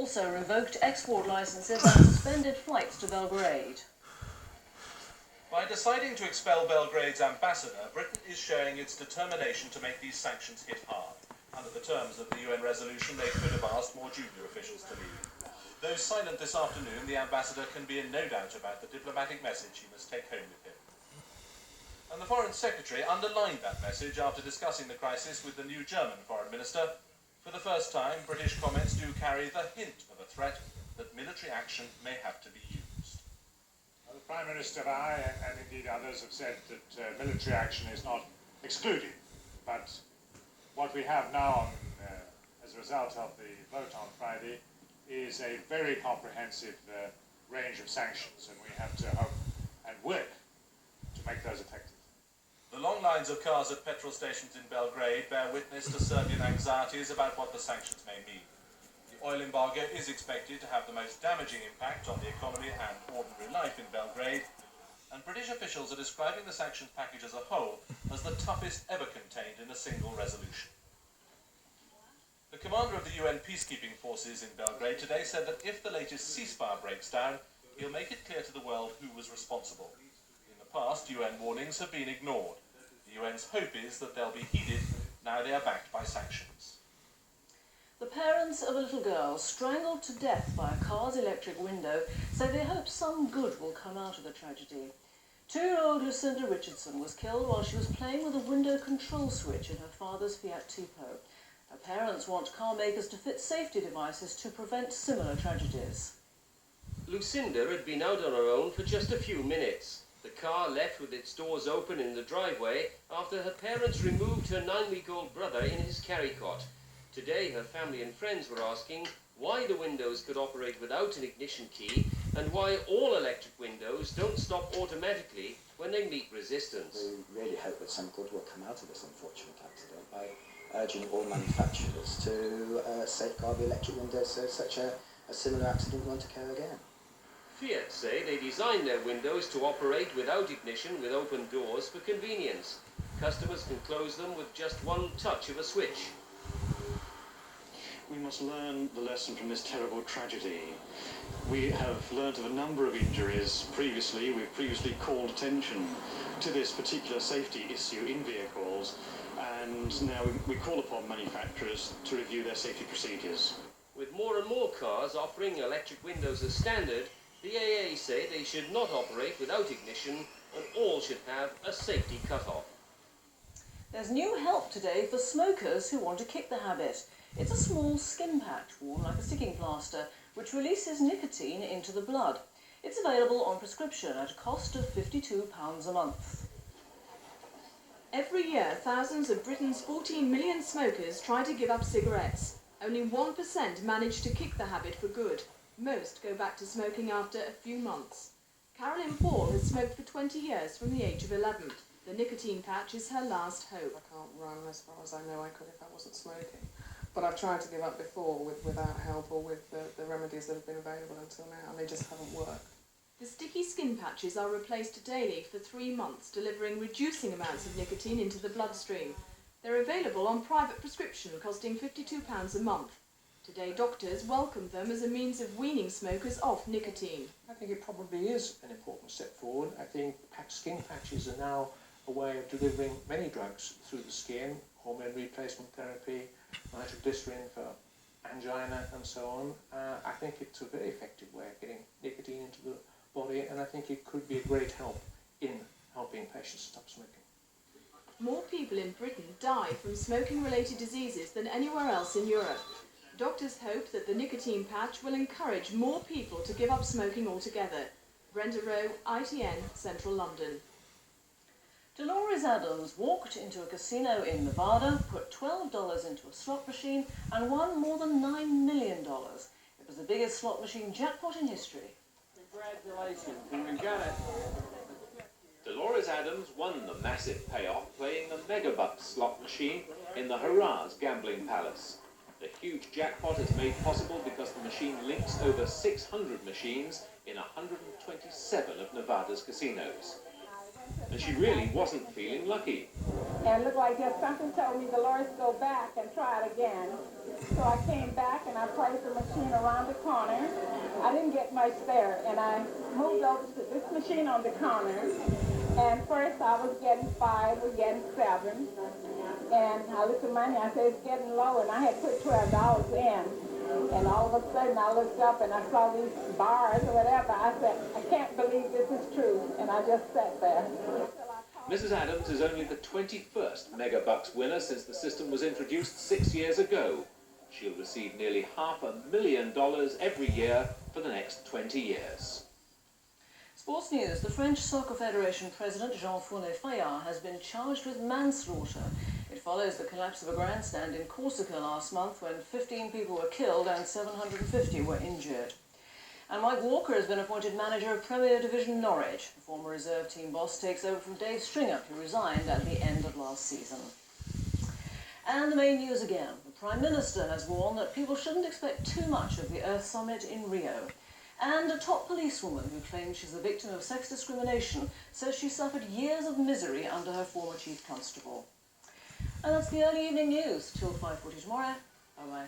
also revoked export licenses and suspended flights to Belgrade. By deciding to expel Belgrade's ambassador, Britain is showing its determination to make these sanctions hit hard. Under the terms of the UN resolution, they could have asked more junior officials to leave. Though silent this afternoon, the ambassador can be in no doubt about the diplomatic message he must take home with him. And the Foreign Secretary underlined that message after discussing the crisis with the new German Foreign Minister. For the first time, British comments do carry the hint of a threat that military action may have to be used. The Prime Minister and I, and indeed others, have said that military action is not excluded. But what we have now, as a result of the vote on Friday, is a very comprehensive range of sanctions, and we have to hope and work to make those effective. The long lines of cars at petrol stations in Belgrade bear witness to Serbian anxieties about what the sanctions may mean. The oil embargo is expected to have the most damaging impact on the economy and ordinary life in Belgrade, and British officials are describing the sanctions package as a whole as the toughest ever contained in a single resolution. The commander of the UN peacekeeping forces in Belgrade today said that if the latest ceasefire breaks down, he'll make it clear to the world who was responsible. In the past, UN warnings have been ignored. The UN's hope is that they'll be heeded now they are backed by sanctions. The parents of a little girl strangled to death by a car's electric window say they hope some good will come out of the tragedy. 2-year-old Lucinda Richardson was killed while she was playing with a window control switch in her father's Fiat Tipo. Her parents want car makers to fit safety devices to prevent similar tragedies. Lucinda had been out on her own for just a few minutes. The car left with its doors open in the driveway after her parents removed her 9-week-old brother in his carry-cot. Today, her family and friends were asking why the windows could operate without an ignition key and why all electric windows don't stop automatically when they meet resistance. We really hope that some good will come out of this unfortunate accident by urging all manufacturers to safeguard the electric windows so such a similar accident won't occur again. Fiat say they designed their windows to operate without ignition with open doors for convenience. Customers can close them with just one touch of a switch. We must learn the lesson from this terrible tragedy. We have learnt of a number of injuries previously. We've previously called attention to this particular safety issue in vehicles, and now we call upon manufacturers to review their safety procedures. With more and more cars offering electric windows as standard, the AA say they should not operate without ignition and all should have a safety cut-off. There's new help today for smokers who want to kick the habit. It's a small skin patch worn like a sticking plaster which releases nicotine into the blood. It's available on prescription at a cost of £52 a month. Every year, thousands of Britain's 14 million smokers try to give up cigarettes. Only 1% manage to kick the habit for good. Most go back to smoking after a few months. Carolyn Paul has smoked for 20 years from the age of 11. The nicotine patch is her last hope. I can't run as far as I know I could if I wasn't smoking. But I've tried to give up before without help or with the remedies that have been available until now, and they just haven't worked. The sticky skin patches are replaced daily for 3 months, delivering reducing amounts of nicotine into the bloodstream. They're available on private prescription, costing £52 a month. Today, doctors welcome them as a means of weaning smokers off nicotine. I think it probably is an important step forward. I think skin patches are now a way of delivering many drugs through the skin, hormone replacement therapy, nitroglycerin for angina and so on. I think it's a very effective way of getting nicotine into the body, and I think it could be a great help in helping patients stop smoking. More people in Britain die from smoking-related diseases than anywhere else in Europe. Doctors hope that the nicotine patch will encourage more people to give up smoking altogether. Brenda Rowe, ITN, Central London. Dolores Adams walked into a casino in Nevada, put $12 into a slot machine and won more than $9 million. It was the biggest slot machine jackpot in history. Congratulations, you got it. Dolores Adams won the massive payoff playing the Megabucks slot machine in the Harrah's Gambling Palace. The huge jackpot is made possible because the machine links over 600 machines in 127 of Nevada's casinos. and she really wasn't feeling lucky. And it looked like just something told me, Dolores, go back and try it again. So I came back and I placed the machine around the corner. I didn't get much there, and I moved over to this machine on the corner. And first I was getting 5, was getting 7. And I looked at my hand, I said, it's getting low, and I had put $12 in. And all of a sudden I looked up and I saw these bars or whatever. I said, I can't believe this is true. And I just sat there. Mrs. Adams is only the 21st Megabucks winner since the system was introduced 6 years ago. She'll receive nearly $500,000 every year for the next 20 years. Sports news. The French Soccer Federation President Jean Fournier-Fayard has been charged with manslaughter. It follows the collapse of a grandstand in Corsica last month when 15 people were killed and 750 were injured. And Mike Walker has been appointed manager of Premier Division Norwich. The former reserve team boss takes over from Dave Stringer, who resigned at the end of last season. And the main news again. The Prime Minister has warned that people shouldn't expect too much of the Earth Summit in Rio. And a top policewoman who claims she's the victim of sex discrimination says she suffered years of misery under her former chief constable. And that's the early evening news. Till 5:40 tomorrow. Bye-bye.